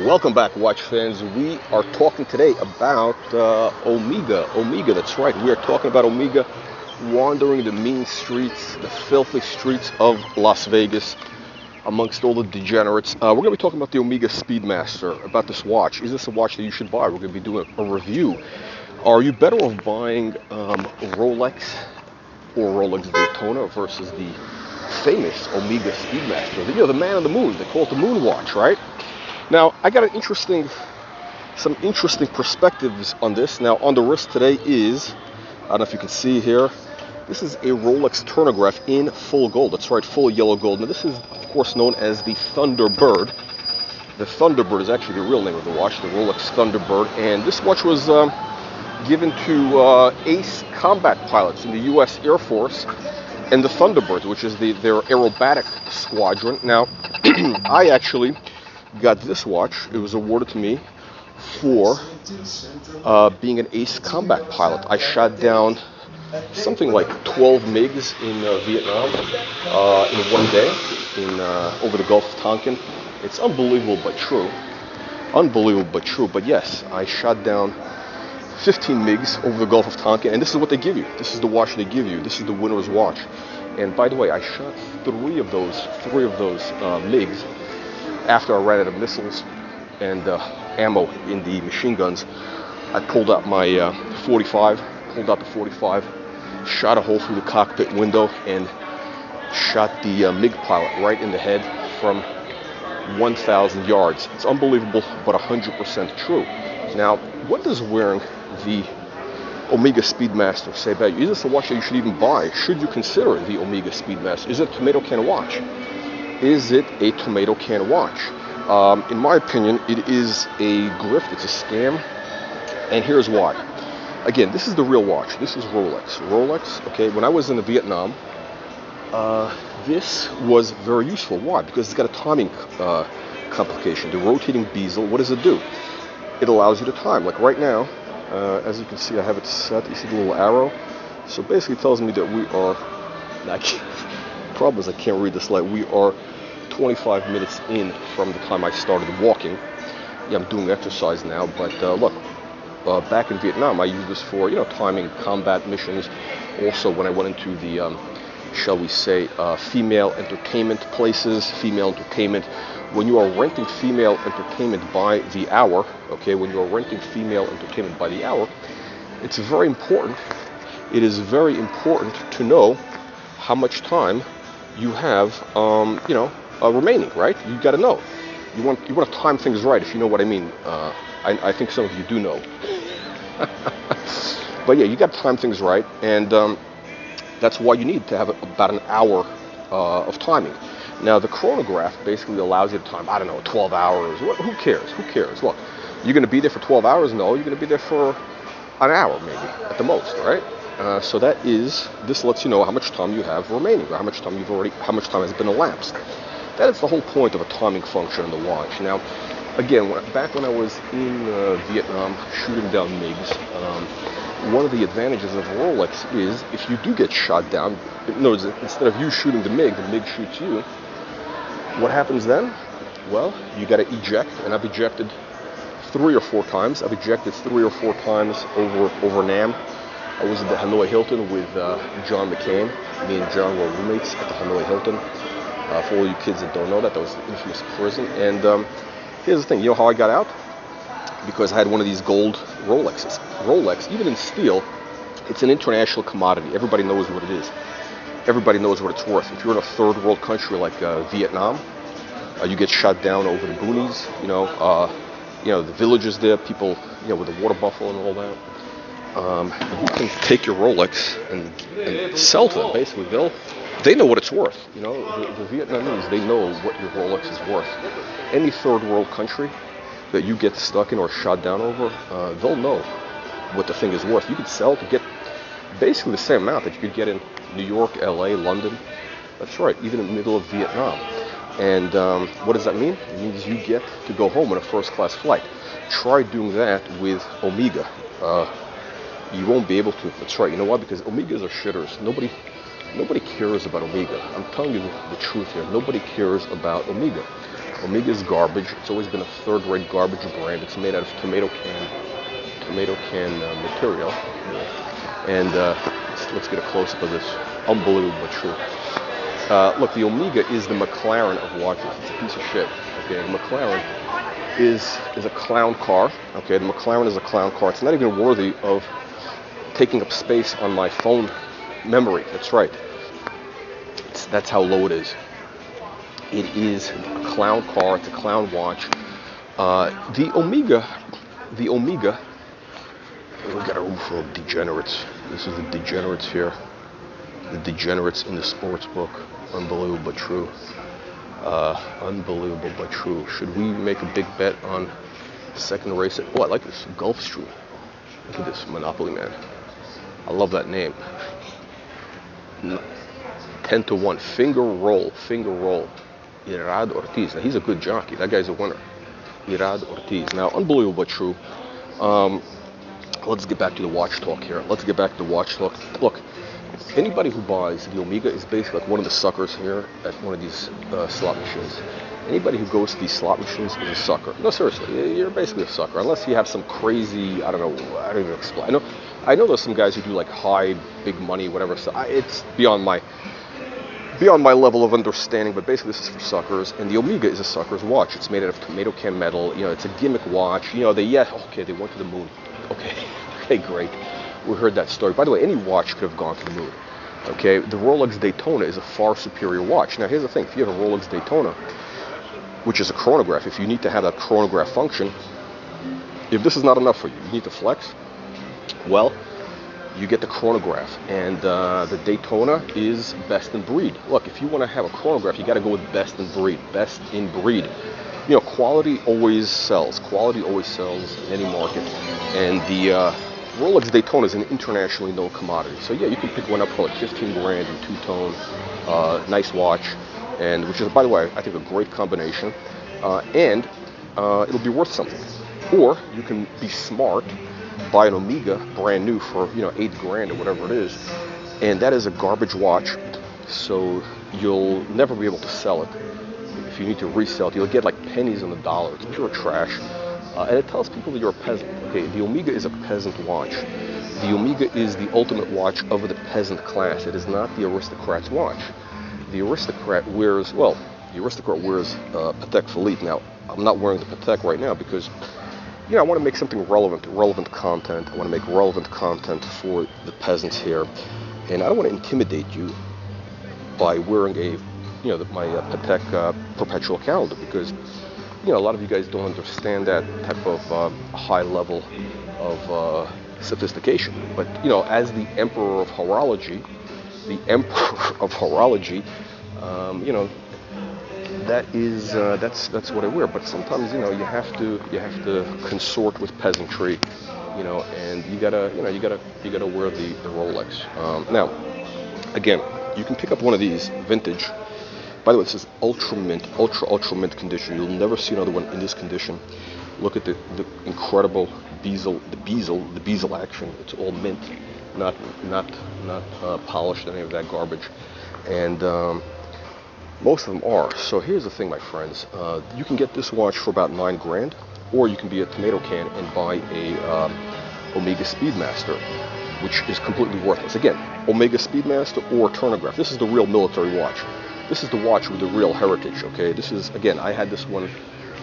Welcome back, watch fans. We are talking today about Omega. Omega, that's right. We are talking about Omega wandering the mean streets, the filthy streets of Las Vegas, amongst all the degenerates. We're going to be talking about the Omega Speedmaster, about this watch. Is this a watch that you should buy? We're going to be doing a review. Are you better off buying Rolex or Rolex Daytona versus the famous Omega Speedmaster? You know, the man on the moon. They call it the moon watch, right? Now, I got some interesting perspectives on this. Now, on the wrist today is, I don't know if you can see here, this is a Rolex Turnograph in full gold. That's right, full yellow gold. Now, this is, of course, known as the Thunderbird. The Thunderbird is actually the real name of the watch, the Rolex Thunderbird. And this watch was given to ace combat pilots in the U.S. Air Force and the Thunderbirds, which is their aerobatic squadron. Now, I actually got this watch. It was awarded to me for being an ace combat pilot. I shot down something like 12 MiGs in Vietnam in one day over the Gulf of Tonkin. It's unbelievable but true. Unbelievable but true. But yes, I shot down 15 MiGs over the Gulf of Tonkin, and this is what they give you. This is the watch they give you. This is the winner's watch. And by the way, I shot three of those MiGs after I ran out of missiles and ammo in the machine guns. I pulled out my 45, shot a hole through the cockpit window, and shot the MiG pilot right in the head from 1,000 yards. It's unbelievable, but 100% true. Now, what does wearing the Omega Speedmaster say about you? Is this a watch that you should even buy? Should you consider the Omega Speedmaster? Is it a tomato can watch? Is it a tomato can watch? In my opinion, it is a grift. It's a scam. And here's why. Again, this is the real watch. This is Rolex. Rolex, okay, when I was in Vietnam, this was very useful. Why? Because it's got a timing complication. The rotating bezel, what does it do? It allows you to time. Like right now, as you can see, I have it set. You see the little arrow? So basically it tells me that we are, the problem is I can't read this light. We are 25 minutes in from the time I started walking. Yeah, I'm doing exercise now, but look, back in Vietnam, I used this for, timing combat missions. Also, when I went into the, shall we say, female entertainment places, female entertainment. When you are renting female entertainment by the hour, okay, when you are renting female entertainment by the hour, it's very important. It is very important to know how much time you have, remaining, right? You got to know. You want to time things right, if you know what I mean. I think some of you do know. But yeah, you got to time things right, and that's why you need to have about an hour of timing. Now, the chronograph basically allows you to time, 12 hours. Who cares? Who cares? Look, you're going to be there for 12 hours? No, you're going to be there for an hour, maybe, at the most, right? So this lets you know how much time you have remaining, or how much time has been elapsed. That is the whole point of a timing function in the watch. Now, again, back when I was in Vietnam shooting down MiGs, one of the advantages of Rolex is if you do get shot down, instead of you shooting the MiG shoots you. What happens then? Well, you got to eject, and I've ejected 3 or 4 times. I've ejected 3 or 4 times over Nam. I was at the Hanoi Hilton with John McCain. Me and John were roommates at the Hanoi Hilton. For all you kids that don't know that was the infamous prison. And here's the thing, you know how I got out? Because I had one of these gold Rolexes. Rolex, even in steel, it's an international commodity. Everybody knows what it is. Everybody knows what it's worth. If you're in a third world country like Vietnam, you get shot down over the boonies, the villages there, people, with the water buffalo and all that. You can take your Rolex and sell to them. Basically, they know what it's worth. The Vietnamese, they know what your Rolex is worth. Any third world country that you get stuck in or shot down over, they'll know what the thing is worth. You could sell to get basically the same amount that you could get in New York, LA, London. That's right, even in the middle of Vietnam. And what does that mean? It means you get to go home on a first-class flight. Try doing that with Omega. You won't be able to. That's right. You know why? Because Omegas are shitters. Nobody cares about Omega. I'm telling you the truth here. Nobody cares about Omega. Omega is garbage. It's always been a third-rate garbage brand. It's made out of tomato can material. And let's get a close-up of this. Unbelievable, but true. Look, the Omega is the McLaren of watches. It's a piece of shit. Okay, the McLaren is a clown car. Okay, the McLaren is a clown car. It's not even worthy of taking up space on my phone memory. That's right. That's how low it is. It is a clown car. It's a clown watch. The Omega. We got a room full of degenerates. This is the degenerates here. The degenerates in the sports book. Unbelievable but true. Unbelievable but true. Should we make a big bet on second race? Oh, I like this. Gulfstream. Look at this. Monopoly Man. I love that name. 10-1. Finger roll. Irad Ortiz. Now, he's a good jockey. That guy's a winner. Irad Ortiz. Now, unbelievable but true. Let's get back to the watch talk here. Look, anybody who buys the Omega is basically like one of the suckers here at one of these slot machines. Anybody who goes to these slot machines is a sucker. No, seriously, you're basically a sucker. Unless you have some crazy, I don't even explain. I know there's some guys who do like high, big money, whatever. So it's beyond my level of understanding, but basically this is for suckers, and the Omega is a sucker's watch. It's made out of tomato can metal. It's a gimmick watch. They went to the moon. Okay, great. We heard that story. By the way, any watch could have gone to the moon. Okay, the Rolex Daytona is a far superior watch. Now, here's the thing. If you have a Rolex Daytona, which is a chronograph, if you need to have that chronograph function, if this is not enough for you, you need to flex, well, you get the chronograph, and the Daytona is best in breed. Look, if you want to have a chronograph, you got to go with best in breed. Quality always sells. Quality always sells in any market, and the Rolex Daytona is an internationally known commodity. So yeah, you can pick one up for like 15 grand in two-tone, nice watch, and which is, by the way, I think a great combination, and it'll be worth something. Or you can be smart, buy an Omega brand new for 8 grand or whatever it is, and that is a garbage watch, so you'll never be able to sell it. If you need to resell it, you'll get like pennies on the dollar. It's pure trash, and it tells people that you're a peasant. Okay, the Omega is a peasant watch. The Omega is the ultimate watch of the peasant class. It is not the aristocrat's watch. The aristocrat wears Patek Philippe. Now, I'm not wearing the Patek right now because I want to make something relevant content. I want to make relevant content for the peasants here, and I don't want to intimidate you by wearing my Patek perpetual calendar, because a lot of you guys don't understand that type of high level of sophistication. But as the emperor of horology, that's what I wear. But sometimes you have to consort with peasantry, and you gotta wear the Rolex. Now, again, you can pick up one of these vintage. By the way, this is ultra mint condition. You'll never see another one in this condition. Look at the incredible bezel action. It's all mint, not polished, any of that garbage, and most of them are. So here's the thing, my friends. You can get this watch for about 9 grand, or you can be a tomato can and buy a Omega Speedmaster, which is completely worthless. Again, Omega Speedmaster or Turnograph. This is the real military watch. This is the watch with the real heritage, okay? This is, again, I had this one.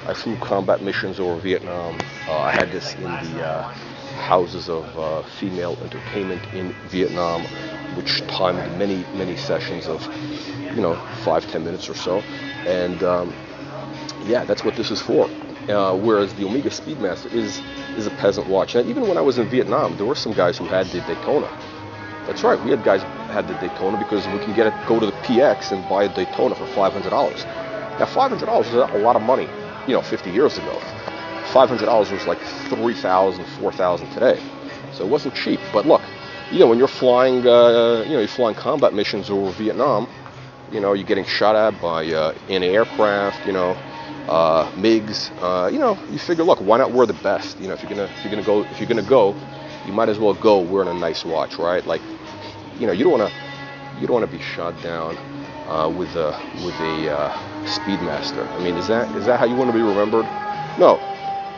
I flew combat missions over Vietnam. I had this in the houses of female entertainment in Vietnam, which timed many sessions of 5-10 minutes or so, and yeah, that's what this is for. Whereas the Omega Speedmaster is a peasant watch. And even when I was in Vietnam, there were some guys who had the Daytona. That's right, we had guys who had the Daytona because we can go to the PX and buy a Daytona for $500. Now, $500 is a lot of money, 50 years ago. $500 was like $3,000, $4,000 today, so it wasn't cheap. But look, when you're flying, you're flying combat missions over Vietnam, you're getting shot at by anti-aircraft, MiGs. You figure, look, why not wear the best? If you're gonna go, you might as well go wearing a nice watch, right? Like, you don't want to be shot down with a Speedmaster. I mean, is that how you want to be remembered? No.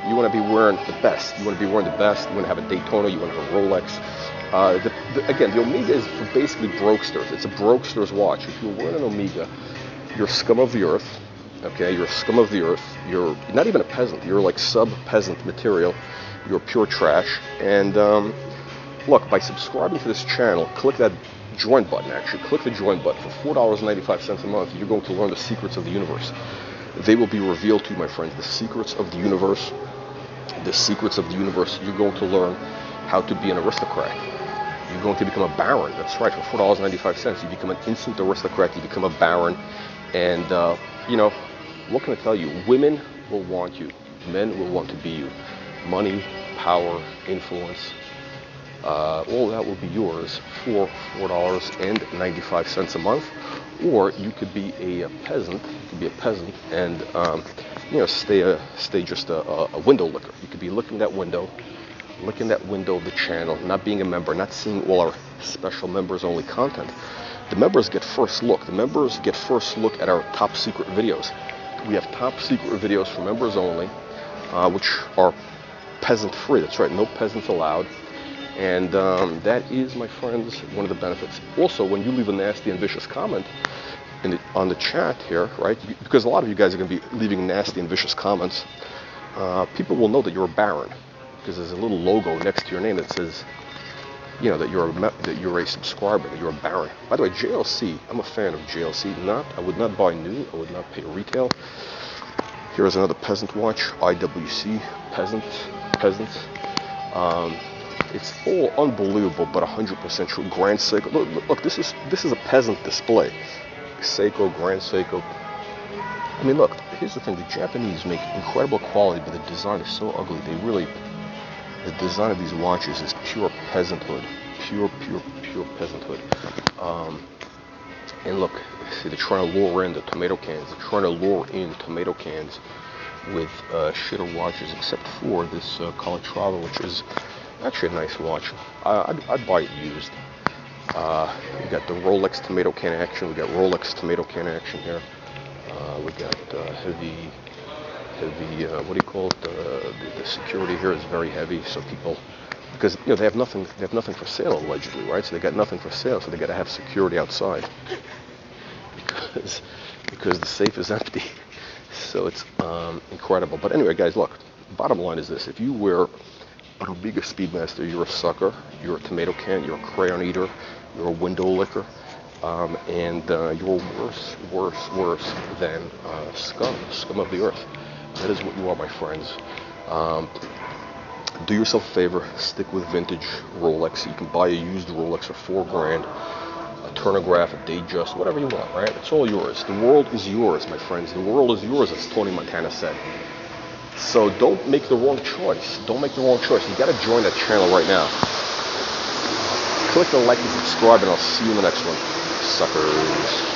You want to be wearing the best. You want to be wearing the best. You want to have a Daytona. You want to have a Rolex. Again, the Omega is for basically brokesters. It's a brokester's watch. If you're wearing an Omega, you're scum of the earth. Okay, you're scum of the earth. You're not even a peasant. You're like sub-peasant material. You're pure trash. And look, by subscribing to this channel, click that join button. Actually, click the join button. For $4.95 a month, you're going to learn the secrets of the universe. They will be revealed to you, my friends. The secrets of the universe. The secrets of the universe. You're going to learn how to be an aristocrat. You're going to become a baron. That's right. For $4.95, you become an instant aristocrat. You become a baron. And, you know, what can I tell you? Women will want you. Men will want to be you. Money, power, influence, all that will be yours for $4.95 a month. Or you could be a peasant. You could be a peasant and, you know, stay just a window licker. You could be licking that window of the channel, not being a member, not seeing all our special members only content. The members get first look. The members get first look at our top secret videos. We have top secret videos for members only, which are peasant free. That's right, no peasants allowed. And that is, my friends, one of the benefits. Also, when you leave a nasty and vicious comment on the chat here, right, because a lot of you guys are going to be leaving nasty and vicious comments, people will know that you're a baron, because there's a little logo next to your name that says, you know, that you're a subscriber, that you're a baron. By the way, JLC, I'm a fan of JLC. I would not buy new. I would not pay retail. Here is another peasant watch, IWC, peasants. It's all unbelievable, but 100% true. Grand Seiko. Look, this is a peasant display. Seiko, Grand Seiko. I mean, look. Here's the thing: the Japanese make incredible quality, but the design is so ugly. The design of these watches is pure peasanthood. Pure peasanthood. And look, see, they're trying to lure in the tomato cans. They're trying to lure in tomato cans with shitter watches, except for this Calatrava, which is actually a nice watch. I'd buy it used. We got the Rolex tomato can action. We got Rolex tomato can action here. We got heavy. What do you call it? The security here is very heavy, so people, because you know they have nothing for sale allegedly, right? So they got nothing for sale, so they got to have security outside because the safe is empty. So it's incredible. But anyway, guys, look. Bottom line is this: if you wear an Omega Speedmaster, you're a sucker. You're a tomato can. You're a crayon eater. You're a window licker. And you're worse than scum of the earth. That is what you are, my friends. Do yourself a favor, stick with vintage Rolex. You can buy a used Rolex for $4,000, a Turnograph, a Datejust, whatever you want, right? It's all yours. The world is yours, my friends. The world is yours, as Tony Montana said. So don't make the wrong choice. Don't make the wrong choice. You got to join that channel right now. Click the like and subscribe, and I'll see you in the next one, suckers.